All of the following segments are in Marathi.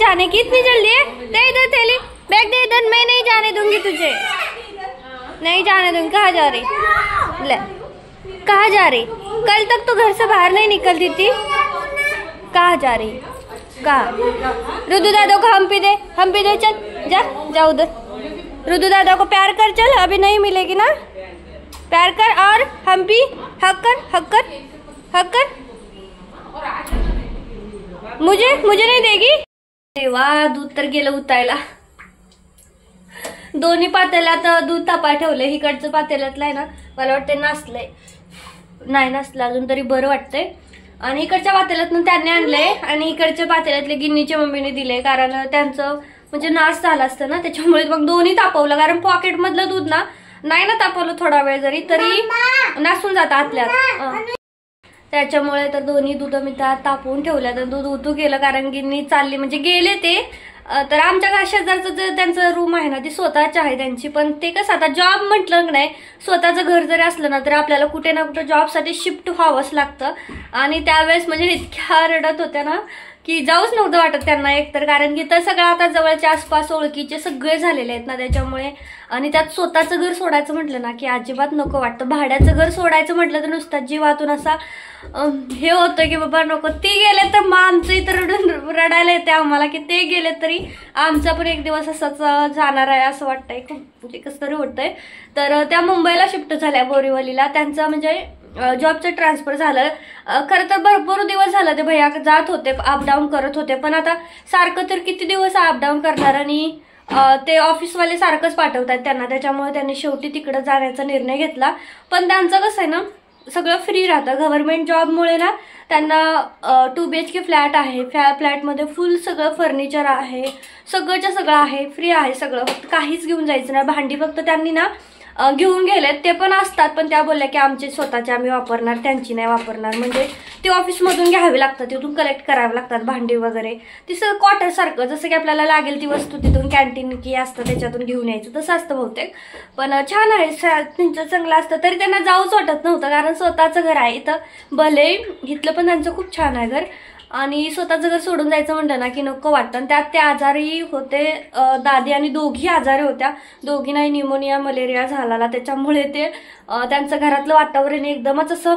जाने की इतनी जल्दी है? दे इधर थैली, बैग दे इधर। मैं नहीं जाने दूंगी तुझे, नहीं जाने दूंगी। कहाँ जा रही? ले, कहाँ जा रही? कल तक तो घर से बाहर नहीं निकलती थी। कहाँ जा रही? कहाँ? रुदू दादा को हम्पी दे, हम्पी दे। चल जा, जा उधर। रुदू दादा को प्यार कर, चल अभी नहीं मिलेगी ना। प्यार कर और हम्पी हक कर, हक कर, हक कर। मुझे नाही देगी। तेव्हा दूध तर गेलं उतायला। दोन्ही पातेल्यात दूध तापा ठेवलंय। इकडचं पातेल्यातलं आहे ना, मला वाटतं नासलंय, नाही नासलं अजून तरी बरं वाटतंय। आणि इकडच्या पातेल्यातून त्यांनी आणलंय आणि इकडच्या पातेल्यातले गिन्नीच्या मम्मीने दिले, कारण त्यांचं म्हणजे नाश झाला असतं ना, त्याच्यामुळे मग दोन्ही तापवलं। कारण पॉकेट मधलं दूध ना नाही ना तापवलं थोडा वेळ जरी तरी नासून जातं आतल्यात, त्याच्यामुळे तर दोन्ही दूध मी त्यात तापवून ठेवल्या। तर दूध उतू गेलं कारण गिन्नी चालली, म्हणजे गेले ते। तर आमच्या शेजारचं जे त्यांचं रूम आहे ना ती स्वतःची आहे त्यांची, पण ते कसं आता जॉब म्हटलं नाही, स्वतःचं घर जरी असलं ना तरी आपल्याला कुठे ना कुठे जॉबसाठी शिफ्ट व्हावंच लागतं। आणि त्यावेळेस म्हणजे इतक्या रडत होत्या ना की जाऊच नव्हतं वाटत त्यांना एकतर, कारण की तर सगळं आता जवळच्या आसपास ओळखीचे सगळे झालेले आहेत ना त्याच्यामुळे। आणि त्यात स्वतःचं घर सोडायचं म्हटलं ना की अजिबात नको वाटतं। भाड्याचं घर सोडायचं म्हटलं तर नुसता जीवातून असा हे होतं की बाबा नको। ते गेले तर मग आमचं इतर रडायला येते आम्हाला की ते गेले तरी आमचा पण एक दिवस असाच जाणार आहे असं वाटतंय, खूप म्हणजे कसं तरी होतंय। तर त्या मुंबईला शिफ्ट झाल्या बोरिवलीला, त्यांचं म्हणजे जॉबचं ट्रान्सफर झालं। खरं तर भरपूर दिवस झालं ते भैया जात होते, अपडाऊन करत होते, पण आता सारखं तर किती दिवस अपडाऊन करणार आणि ते ऑफिसवाले सारखंच पाठवतात त्यांना, त्याच्यामुळे त्यांनी शेवटी तिकडे जाण्याचा निर्णय घेतला। पण त्यांचं कसं आहे ना सगळं फ्री राहतं गव्हर्नमेंट जॉबमुळे ना, त्यांना 2 BHK फ्लॅट आहे, फ्लॅटमध्ये फुल सगळं फर्निचर आहे, सगळंच्या सगळं आहे, फ्री आहे सगळं, काहीच घेऊन जायचं नाही। भांडी फक्त त्यांनी ना घेऊन गेलेत, ते पण असतात, पण त्या बोलल्या की आमचे स्वतःचे आम्ही वापरणार, त्यांची नाही वापरणार। म्हणजे ते ऑफिसमधून घ्यावे लागतात, तिथून कलेक्ट करावे लागतात भांडी वगैरे, ती सगळं क्वार्टर सारखं, जसं की आपल्याला लागेल ती वस्तू तिथून कॅन्टीन की असतं त्याच्यातून घेऊन यायचं, तसं असतं बहुतेक। पण छान आहे, त्यांचं चांगलं असतं, तरी त्यांना जाऊच वाटत नव्हतं कारण स्वतःचं घर आहे इथं। भले इथलं पण त्यांचं खूप छान आहे घर, आणि स्वतःचं घर सोडून जायचं म्हणलं ना की नको वाटतं। त्यात ते आजारी होते, दादी आणि दोघी आजारी होत्या, दोघींनाही न्यूमोनिया मलेरिया झाला, त्याच्यामुळे ते त्यांचं घरातलं वातावरण एकदमच असं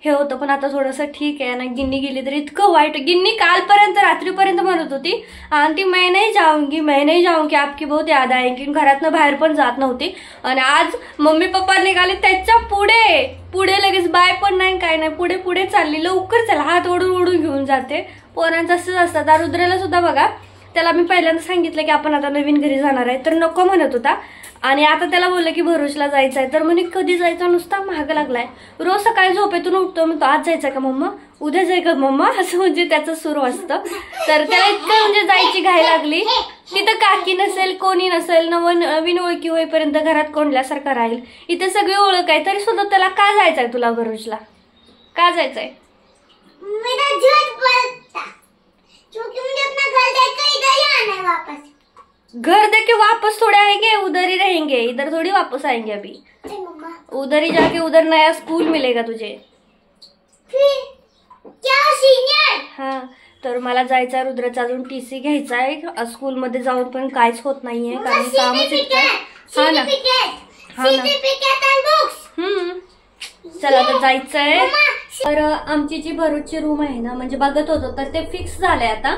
हे होतं। पण आता थोडंसं ठीक आहे ना। गिन्नी गेली तर इतकं वाईट, गिन्नी कालपर्यंत रात्रीपर्यंत म्हणत होती आणि ती मैं नहीं जाऊंगी आपकी बहुत याद आएगी, घरातनं बाहेर पण जात नव्हती। आणि आज मम्मी पप्पा निघाले त्याच्या पुढे लगेच बाय पण नाही काय नाही, पुढे चालली, लवकर चला, हात ओढून घेऊन जाते। पोरांचं असंच असतं। रुद्राला सुद्धा बघा, त्याला मी पहिल्यांदा सांगितलं की आपण आता नवीन घरी जाणार आहे तर नको म्हणत होता, आणि आता त्याला बोललं की भरूचला जायचं आहे तर म्हणे कधी जायचं, नुसता महाग लागलाय। रोज सकाळी झोपेतून उठतो म्हणतो आज जायचं का मम्मा, उद्या जाय का मम्मा, असं म्हणजे त्याचं सुरू असतं। तर त्याला इतकं म्हणजे जायची घाई लागली, तिथं काकी नसेल, कोणी नसेल, नवीन ओळखी होईपर्यंत घरात कोंडल्यासारखं राहील। इथे सगळी ओळख आहे तरी सुद्धा त्याला का जायचंय, तुला भरूचला का जायचंय? घर देके वापस थोड़े आएंगे, उधर ही रहेंगे, इधर थोड़ी वापस आएंगे। अभी उधर ही जाके उधर नया स्कूल मिलेगा तुझे। क्या सीनियर? हाँ, तर मला जायचं आहे, रुद्राचा अजून TC घ्यायचा आहे, स्कूलमध्ये जाऊन पण काहीच होत नाहीये कारण कामच इतकं। हा ना, हा ना, चला आता जायचंय। तर आमची जी भरूचची रूम आहे ना, म्हणजे बघत होतो तर ते फिक्स झालंय आता,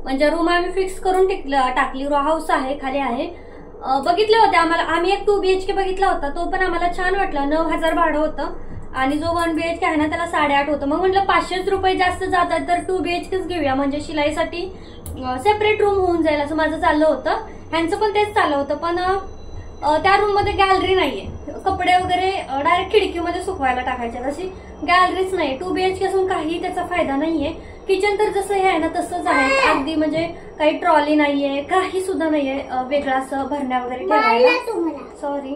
म्हणजे रूम आम्ही फिक्स करून टाकली। रो हाऊस आहे, खाली आहे, बघितले होते आम्ही एक 2 BHK बघितला होता, तो पण आम्हाला छान वाटला, 9000 भाडं होतं, आणि जो 1 BHK आहे ना त्याला 8.5 होतं। मग म्हटलं 500 रुपये जास्त जातात तर 2 BHKच घेऊया, म्हणजे शिलाईसाठी सेपरेट रूम होऊन जाईल असं माझं चाललं होतं, ह्यांचं पण तेच चाललं होतं। पण त्या रूम मध्ये गॅलरी नाहीये, कपडे वगैरे डायरेक्ट खिडकीमध्ये सुकवायला टाकायचे, अशी गॅलरीच नाही। 2 BHK असून काही त्याचा फायदा नाहीये। किचन तर जसं हे आहे ना तसंच आहे अगदी, म्हणजे काही ट्रॉली नाहीये, काही सुद्धा नाहीये वेगळं असं भरण्या वगैरे ठेवायला, सॉरी।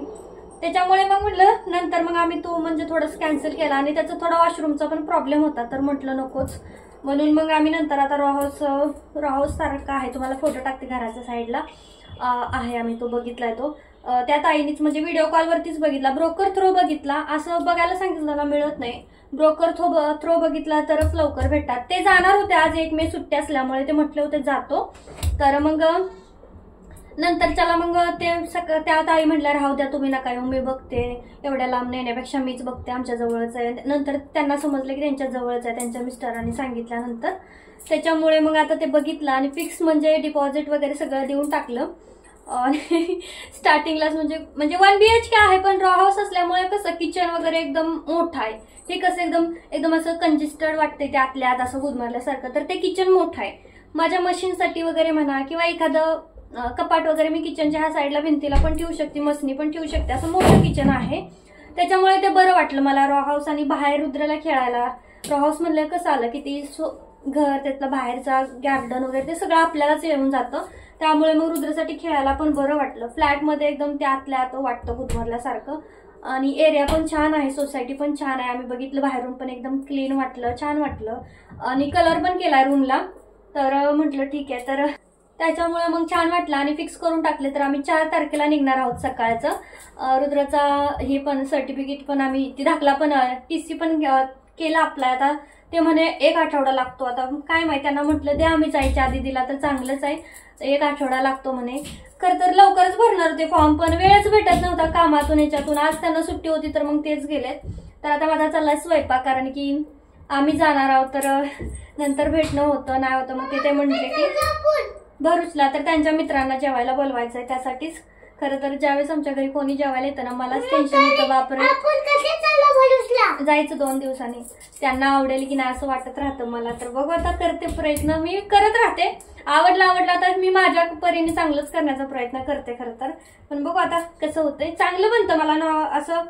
त्याच्यामुळे मग म्हटलं नंतर मग आम्ही तो म्हणजे थोडंसं कॅन्सल केला, आणि त्याचा थोडा वॉशरूमचा पण प्रॉब्लेम होता तर म्हटलं नकोच, म्हणून मग आम्ही नंतर आता रो हाऊस सारखा आहे, तुम्हाला फोटो टाकते घराच्या साईडला आहे, आम्ही तो बघितलाय। तो त्या ताईनीच म्हणजे व्हिडिओ कॉलवरतीच बघितला, ब्रोकर थ्रो बघितला, असं बघायला सांगितलं ना मिळत नाही, ब्रोकर थ्रो बघितला तरच लवकर भेटतात। ते जाणार होते आज 1 मे सुट्टी असल्यामुळे, ते म्हटले होते जातो, तर मग नंतर चला मग त्या ताई म्हटल्या राहू द्या तुम्ही नका येऊ, मी बघते, एवढ्या लांब नेण्यापेक्षा मीच बघते, आमच्या जवळच आहे. नंतर त्यांना समजलं की त्यांच्या जवळच आहे, त्यांच्या मिस्टरांनी सांगितल्यानंतर. त्याच्यामुळे मग आता ते बघितलं आणि फिक्स म्हणजे डिपॉझिट वगैरे सगळं देऊन टाकलं. आणि स्टार्टिंगलाच म्हणजे 1 BHK आहे, पण रॉ हाऊस असल्यामुळे कसं किचन वगैरे एकदम मोठं आहे. हे कसं एकदम असं कंजेस्टेड वाटते ते आतल्या आत असं गुदमरल्यासारखं. तर ते किचन मोठं आहे. माझ्या मशीनसाठी वगैरे म्हणा किंवा एखादं कपाट वगैरे मी किचनच्या ह्या साईडला भिंतीला पण ठेवू शकते, मसनी पण ठेवू शकते, असं मोठं किचन आहे. त्याच्यामुळे ते बरं वाटलं मला रॉ हाऊस. आणि बाहेर रुद्राला खेळायला रॉ हाऊस म्हणलं कसं आलं की ती घर त्यातलं बाहेरचा गार्डन वगैरे ते सगळं आपल्यालाच येऊन जातं. त्यामुळे मग रुद्रासाठी खेळायला पण बरं वाटलं. फ्लॅटमध्ये एकदम त्या आतल्या आत वाटतं गुदमरल्यासारखं. आणि एरिया पण छान आहे, सोसायटी पण छान आहे. आम्ही बघितलं बाहेरून पण एकदम क्लीन वाटलं, छान वाटलं. आणि कलर पण केलाय रूमला. तर म्हटलं ठीक आहे. तर त्याच्यामुळे मग छान वाटलं आणि फिक्स करून टाकले. तर आम्ही 4 तारखेला निघणार आहोत सकाळचं. रुद्राचा हे पण सर्टिफिकेट पण आम्ही ती दाखला पण TC पण केला अप्लाय. आता ते म्हणे 1 आठवडा लागतो. आता काय माहिती, त्यांना म्हटलं ते आम्ही जायच्या आधी दिला तर चांगलंच आहे. 1 आठवडा लागतो म्हणे. खरं तर लवकरच भरणार होते फॉर्म, पण वेळच भेटत नव्हता कामातून याच्यातून. आज त्यांना सुट्टी होती तर मग तेच गेलेत. तर आता माझा चाललाय स्वयंपाक, कारण की आम्ही जाणार आहोत तर नंतर भेटणं होतं नाही होतं. मग ते म्हणले की भरूचला, तर त्यांच्या मित्रांना जेवायला बोलवायचंय त्यासाठीच. खरं तर ज्यावेळेस आमच्या घरी कोणी जेवायला येतं ना मलाच टेन्शन येतं, बापरे जायचं 2 दिवसांनी, त्यांना आवडेल की नाही असं वाटत राहतं मला. तर बघू आता करते प्रयत्न, मी करत राहते. आवडला तर मी माझ्या परीने चांगलंच करण्याचा प्रयत्न करते खरं तर. पण बघू आता कसं होतंय. चांगलं बनतं मला ना, असं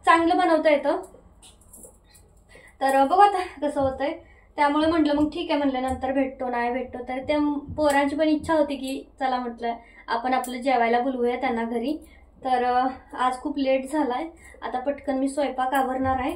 चांगलं बनवता येतं. तर बघू आता कसं होतंय. त्यामुळे म्हटलं मग ठीक आहे, म्हणलं नंतर भेटतो नाही भेटतो. तर त्या पोरांची पण इच्छा होती की चला म्हटलं आपण आपलं जेवायला बोलवूया त्यांना घरी. तर आज खूप लेट झालाय. आता पटकन मी स्वयंपाक आवरणार आहे,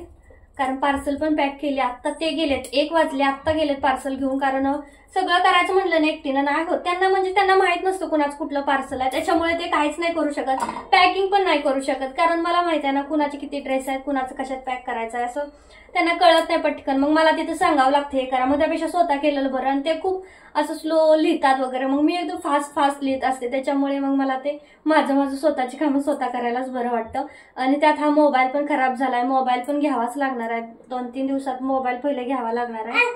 कारण पार्सल पण पॅक केले. आत्ता ते गेलेत, 1 वाजले, आत्ता गेलेत पार्सल घेऊन. कारण सगळं करायचं म्हटलं ना एकटीनं नाही होत. त्यांना माहित नसतं कुणाचं कुठलं पार्सल आहे, त्याच्यामुळे ते काहीच नाही करू शकत, पॅकिंग पण नाही करू शकत. कारण मला माहिती आहे ना कुणाचे किती ड्रेस आहेत, कुणाचं कशात पॅक करायचं आहे, असं त्यांना कळत नाही पटकन. मग मला तिथे सांगावं लागतं हे करा. मग त्यापेक्षा स्वतः केलेलं बरं. आणि ते खूप असं स्लो लिहितात वगैरे, मग मी एकदम फास्ट लिहित असते. त्याच्यामुळे मग मला ते माझं स्वतःची कामं स्वतः करायलाच बरं वाटतं. आणि त्यात हा मोबाईल पण खराब झालाय, मोबाईल पण घ्यावाच लागणार आहे. 2-3 दिवसात मोबाईल पहिले घ्यावा लागणार आहे.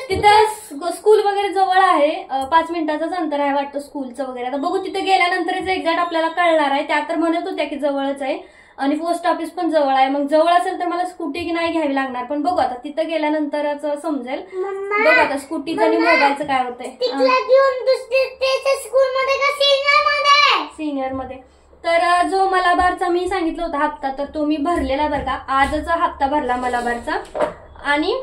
तिथं स्कूल वगैरे जवळ आहे, 5 मिनिटाचंच अंतर आहे वाटतं स्कूलचं वगैरे. आता बघू तिथे गेल्यानंतरच एक्झॅक्ट आपल्याला कळणार आहे. त्या तर म्हणत होत्या की जवळच आहे आणि पोस्ट ऑफिस पण जवळ आहे. मग जवळ असेल तर मला स्कूटी की नाही घ्यावी लागणार, पण बघू आता तिथं गेल्यानंतरच समजेल. बघू आता स्कूटीचं आणि मोबाईलचं काय होतंय. सिनियर मध्ये तर जो मलाबारचा मी सांगितलं होता हप्ता, तर तो मी भरलेला बरं का. आजच हप्ता भरला मलाबारचा आणि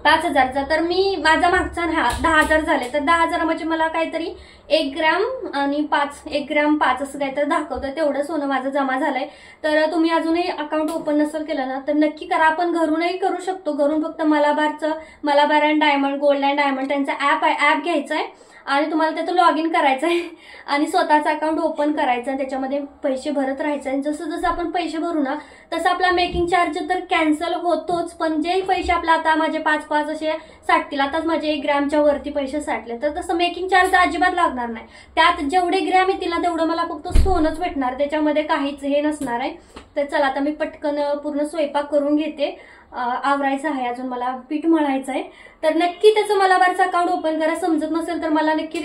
5,000चा. तर मी माझा मागचा 10,000 झाले. तर 10,000 म्हणजे मला काहीतरी 1 ग्रॅम आणि 1 ग्रॅम 5 असं काहीतरी दाखवतं. तेवढं सोनं माझं जमा झालंय. तर तुम्ही अजूनही अकाउंट ओपन नसेल केलं ना तर नक्की करा. आपण घरूनही करू शकतो. घरून फक्त Malabar and diamond, gold and diamond त्यांचा ऍप घ्यायचा आहे आणि तुम्हाला त्याचं लॉग इन करायचं आहे आणि स्वतःचं अकाउंट ओपन करायचं आणि त्याच्यामध्ये पैसे भरत राहायचं. आणि जसं जसं आपण पैसे भरू ना तसं आपला मेकिंग चार्ज तर कॅन्सल होतोच, पण जे पैसे आपला आता माझे 5 असे साठतील. आताच माझे 1 ग्रॅमच्या वरती पैसे साठले, तर तसं मेकिंग चार्ज अजिबात लागणार नाही. त्यात जेवढे ग्रॅम येतील ना तेवढं मला फक्त सोनच भेटणार, त्याच्यामध्ये काहीच हे नसणार आहे. तर चला आता मी पटकन पूर्ण स्वयंपाक करून घेते. आवरायचं आहे अजून, मला पीठ मळायचं आहे. तर नक्की त्याचं मलाबारचं अकाउंट ओपन करा. समजत नसेल तर मला नक्की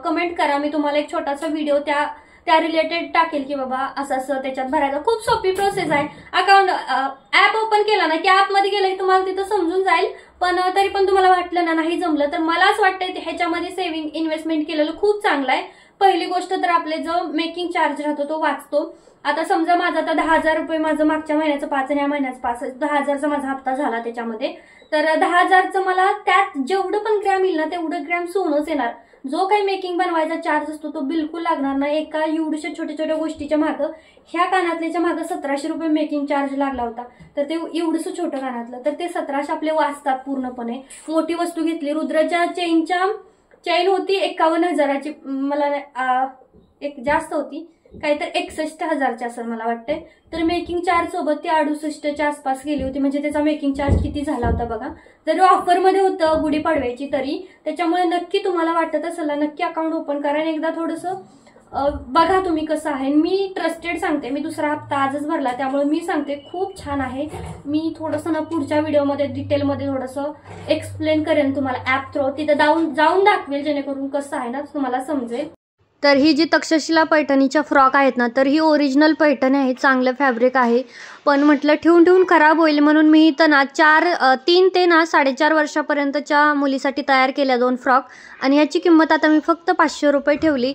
कमेंट करा. मी तुम्हाला एक छोटासा व्हिडिओ त्या रिलेटेड टाकेल की बाबा असं त्याच्यात भरायचं. खूप सोपी प्रोसेस आहे. अकाउंट ऍप ओपन केला ना की ऍपमध्ये गेलं की तुम्हाला तिथं समजून जाईल. पण तरी पण तुम्हाला वाटलं ना नाही जमलं तर मला असं वाटतंय ह्याच्यामध्ये सेव्हिंग इन्व्हेस्टमेंट केलेलं खूप चांगलं आहे. पहिली गोष्ट तर आपले जो मेकिंग चार्ज राहतो तो वाचतो. आता समजा माझा आता 10,000 रुपये माझं मागच्या महिन्याचं 5 आणि या महिन्याचं 5, 10,000चा माझा हप्ता झाला त्याच्यामध्ये. तर 10,000चं मला त्यात जेवढं पण ग्रॅम येईल ना तेवढं ग्रॅम सोनंच येणार. जो काही मेकिंग बनवायचा चार्ज असतो तो बिलकुल लागणार नाही. एका एवढ्याशा छोट्या गोष्टीच्या मागं, ह्या कानातल्याच्या मागं 1,700 रुपये मेकिंग चार्ज लागला होता. तर ते एवढंसं छोटं कानातलं, तर ते 1,700 आपले वाचतात पूर्णपणे. मोठी वस्तू घेतली, रुद्राच्या चेन होती 51,000ची, मला एक जास्त होती काहीतरी 61,000ची असेल मला वाटते. तर मेकिंग चार्ज सोबत ती 68च्या आसपास गेली होती. म्हणजे त्याचा मेकिंग चार्ज किती झाला होता बघा. जरी ऑफरमध्ये होतं गुढीपाडव्याची तरी. त्याच्यामुळे नक्की तुम्हाला वाटत असेल ना, नक्की अकाउंट ओपन करा आणि एकदा थोडंसं बघा तुम्ही कसं आहे. मी ट्रस्टेड सांगते, मी दुसरा हप्ता आजच भरला त्यामुळे मी सांगते खूप छान आहे. मी थोडंसं ना पुढच्या व्हिडिओमध्ये डिटेलमध्ये थोडंसं एक्सप्लेन करेन तुम्हाला ॲप थ्रू. तिथं जाऊन दाखवेल जेणेकरून कसं आहे ना तुम्हाला समजेल. तर ही जी तक्षशिला पैठणीच्या फ्रॉक आहेत ना, तर ही ओरिजिनल पैठणी आहे, चांगलं फॅब्रिक आहे. पण म्हटलं ठेवून खराब होईल म्हणून मी इथं ना 3 ते 4.5 वर्षापर्यंतच्या मुलीसाठी तयार केल्या 2 फ्रॉक. आणि ह्याची किंमत आता मी फक्त 500 रुपये ठेवली.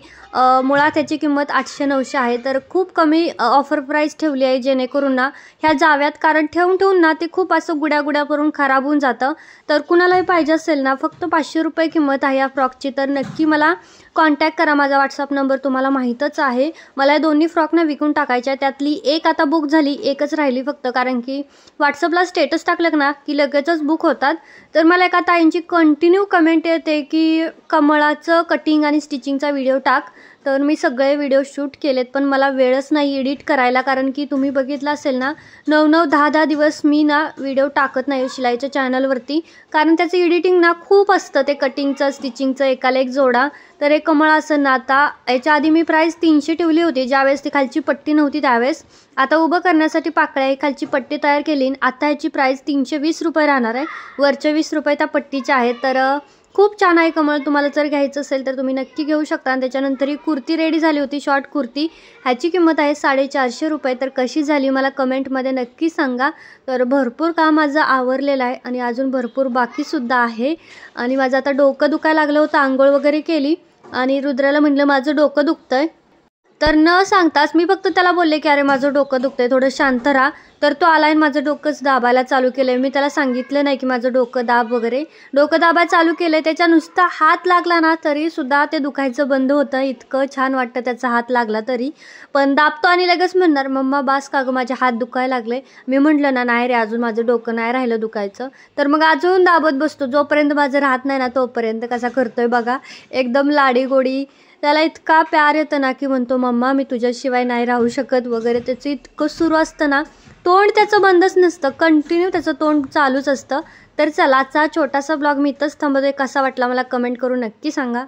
मुळात ह्याची किंमत 800-900 आहे. तर खूप कमी ऑफर प्राईस ठेवली आहे जेणेकरून ना ह्या जाव्यात, कारण ठेवून ना ते खूप असं गुड्या करून खराब होऊन जातं. तर कुणालाही पाहिजे असेल ना, फक्त 500 रुपये किंमत आहे या फ्रॉकची. तर नक्की मला कॉन्टॅक्ट करा. माझा व्हॉट्सअप नंबर तुम्हाला माहीतच आहे. मला या दोन्ही फ्रॉकना विकून टाकायच्या. त्यातली एक आता बुक झाली, एकच राहिली फक्त. कारण की व्हॉट्सअपला स्टेटस टाकलं ना की लगेचच बुक होतात. तर मला एका ताईंची कंटिन्यू कमेंट येते की कमळाचं कटिंग आणि स्टिचिंगचा व्हिडिओ टाक. तर मी सगळे व्हिडिओ शूट केलेत, पण मला वेळच नाही एडिट करायला. कारण की तुम्ही बघितलं असेल ना, 9-9, 10-10 दिवस मी ना व्हिडिओ टाकत नाही शिलाईच्या चॅनलवरती. कारण त्याचं एडिटिंग ना खूप असतं, ते कटिंगचं स्टिचिंगचं एकाला एक जोडा. तर एक कमळ असं ना, आता याच्या आधी मी प्राईस 300 ठेवली होती ज्यावेळेस ती खालची पट्टी नव्हती त्यावेळेस. आता उभं करण्यासाठी पाकळ्या खालची पट्टी तयार केली. आता याची प्राईस 320 रुपये राहणार आहे. वरचे 20 रुपये त्या पट्टीचे आहेत. तर खूप छान आहे कमळ. तुम्हाला जर घ्यायचं असेल तर तुम्ही नक्की घेऊ शकता. आणि त्याच्यानंतर ही कुर्ती रेडी झाली होती, शॉर्ट कुर्ती. ह्याची किंमत आहे 450 रुपये. तर कशी झाली मला कमेंटमध्ये नक्की सांगा. तर भरपूर काम माझं आवरलेलं आहे आणि अजून भरपूर बाकीसुद्धा आहे. आणि माझं आता डोकं दुखायला लागलं होतं, आंघोळ वगैरे केली आणि रुद्राला म्हटलं माझं डोकं दुखतंय. तर न सांगताच मी फक्त त्याला बोलले की अरे माझं डोकं दुखतंय, थोडं शांत राहा. तर तो आला आणि माझं डोकंच दाबायला चालू केलं. मी त्याला सांगितलं नाही की माझं डोकं दाब वगैरे. डोकं दाबायला चालू केलं. त्याच्या नुसता हात लागला ना तरीसुद्धा ते दुखायचं बंद होतं. इतकं छान वाटतं त्याचा हात लागला तरी. पण दाबतो आणि लगेच म्हणणार मम्मा बास का गं, माझे हात दुखायला लागले. मी म्हटलं ना नाही रे, अजून माझं डोकं नाही राहिलं दुखायचं. तर मग अजून दाबत बसतो. जोपर्यंत माझं राहत नाही ना तोपर्यंत. कसा करतोय बघा, एकदम लाडी गोडी. त्याला इतका प्यार येतं ना की म्हणतो मम्मा मी तुझ्याशिवाय नाही राहू शकत वगैरे. त्याचं इतकं सुरू असतं ना, तोंड त्याचं बंदच नसतं, कंटिन्यू त्याचं तोंड चालूच असतं. तर चला आजचा छोटासा ब्लॉग मी इथंच थांबवतोय. कसा वाटला मला कमेंट करून नक्की सांगा.